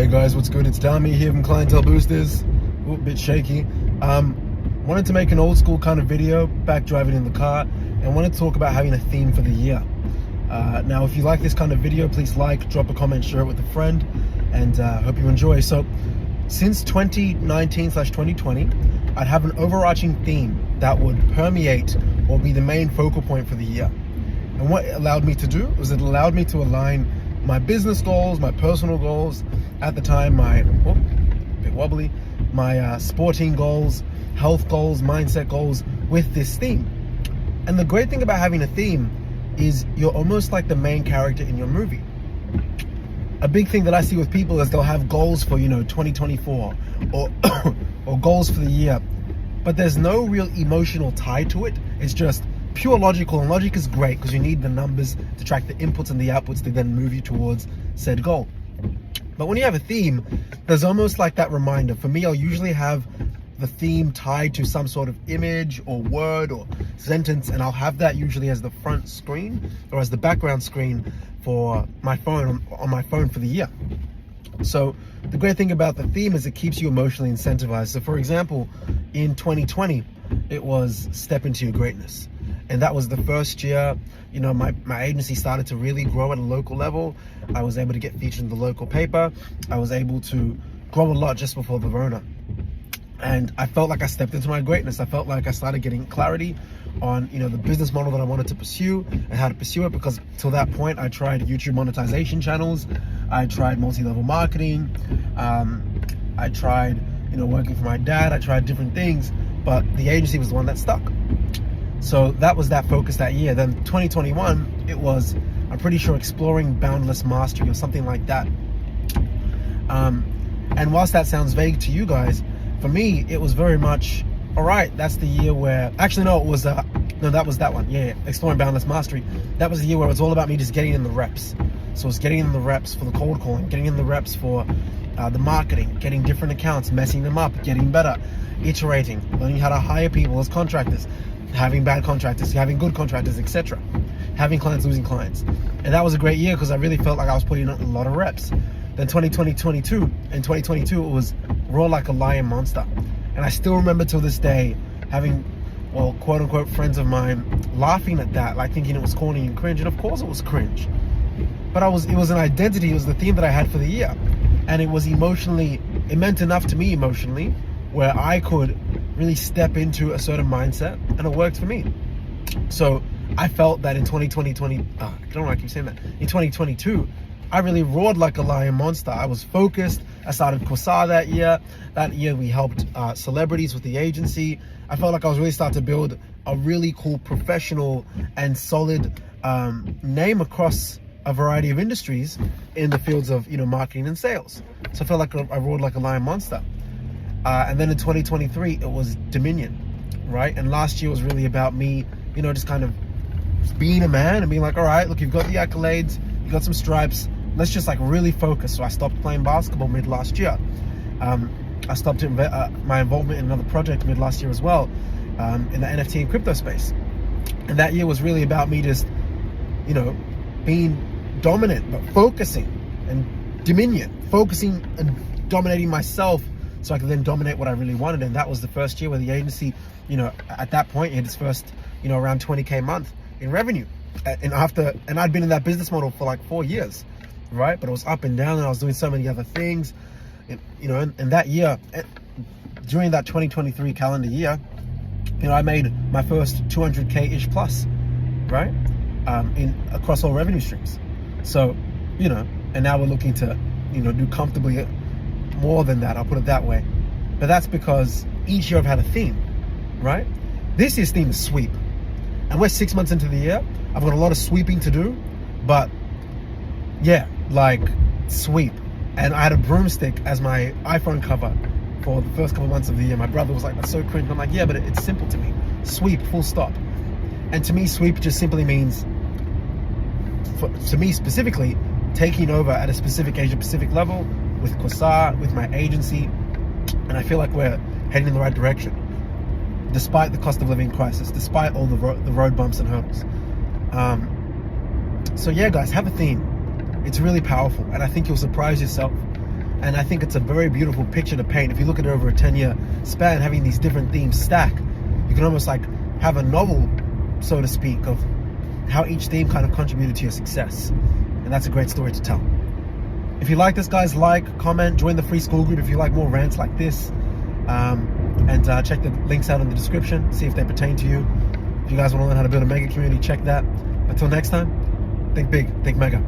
Hey guys, what's good? It's Dami here from Clientele Boosters. Ooh, a bit shaky. Wanted to make an old school kind of video, back driving in the car, and wanted to talk about having a theme for the year. Now, if you like this kind of video, please like, drop a comment, share it with a friend, and hope you enjoy. So, since 2019/2020, I'd have an overarching theme that would permeate or be the main focal point for the year. And what it allowed me to do was it allowed me to align my business goals, my personal goals, at the time my sporting goals, health goals, mindset goals with this theme. And the great thing about having a theme is you're almost like the main character in your movie. A big thing that I see with people is they'll have goals for 2024 or or goals for the year, but there's no real emotional tie to it. It's just pure logical, and logic is great because you need the numbers to track the inputs and the outputs to then move you towards said goal. But when you have a theme, there's almost like that reminder. For me, I'll usually have the theme tied to some sort of image or word or sentence, and I'll have that usually as the front screen or as the background screen for my phone, on my phone for the year. So the great thing about the theme is it keeps you emotionally incentivized. So for example, in 2020, it was Step Into Your Greatness. And that was the first year, my agency started to really grow at a local level. I was able to get featured in the local paper. I was able to grow a lot just before the Rona. And I felt like I stepped into my greatness. I felt like I started getting clarity on, the business model that I wanted to pursue and how to pursue it, because till that point, I tried YouTube monetization channels. I tried multi-level marketing. I tried, working for my dad. I tried different things, but the agency was the one that stuck. So that was that focus that year. Then 2021, it was, I'm pretty sure, Exploring Boundless Mastery or something like that. And whilst that sounds vague to you guys, for me, it was very much, all right, that's the year where, actually, no, it was, that was that one. Yeah, Exploring Boundless Mastery. That was the year where it was all about me just getting in the reps. So it was getting in the reps for the cold calling, getting in the reps for the marketing, getting different accounts, messing them up, getting better, iterating, learning how to hire people as contractors, having bad contractors, having good contractors, etc. Having clients, losing clients. And that was a great year because I really felt like I was putting in a lot of reps. Then 2022, in 2022, it was Roar Like a Lion Monster. And I still remember till this day having, well, quote unquote, friends of mine laughing at that, like thinking it was corny and cringe. And of course it was cringe. But it was an identity, it was the theme that I had for the year. And it meant enough to me emotionally, where I could really step into a certain mindset, and it worked for me. So I felt that in 2022, I really roared like a lion monster. I was focused. I started Coursera that year. That year we helped celebrities with the agency. I felt like I was really starting to build a really cool, professional and solid name across a variety of industries in the fields of marketing and sales. So I felt like I roared like a lion monster. And then in 2023, it was Dominion, right? And last year was really about me, just kind of being a man and being like, all right, look, you've got the accolades, you got some stripes, let's just like really focus. So I stopped playing basketball mid last year. I stopped my involvement in another project mid last year as well, in the NFT and crypto space. And that year was really about me just, being dominant, but focusing and Dominion, focusing and dominating myself, so I could then dominate what I really wanted. And that was the first year where the agency, at that point, hit its first, around 20K a month in revenue. And I'd been in that business model for like 4 years, right? But it was up and down, and I was doing so many other things. And that year, during that 2023 calendar year, I made my first 200K-ish plus, right? Across all revenue streams. So, and now we're looking to, do comfortably more than that, I'll put it that way. But that's because each year I've had a theme, right? This year's theme is sweep. And we're 6 months into the year. I've got a lot of sweeping to do, but yeah, like sweep. And I had a broomstick as my iPhone cover for the first couple months of the year. My brother was like, that's so cringe. I'm like, yeah, but it's simple to me. Sweep, full stop. And to me, sweep just simply means, to me specifically, taking over at a specific Asia Pacific level with Coursera, with my agency. And I feel like we're heading in the right direction, despite the cost of living crisis, despite all the road bumps and hurdles. So yeah, guys, have a theme. It's really powerful, and I think you'll surprise yourself And I think it's a very beautiful picture to paint. If you look at it over a 10-year span, having these different themes stack, you can almost like have a novel, so to speak, of how each theme kind of contributed to your success. And that's a great story to tell. If you like this, guys, like, comment, join the free Skool group if you like more rants like this. And check the links out in the description, see if they pertain to you. If you guys want to learn how to build a mega community, check that. Until next time, think big, think mega.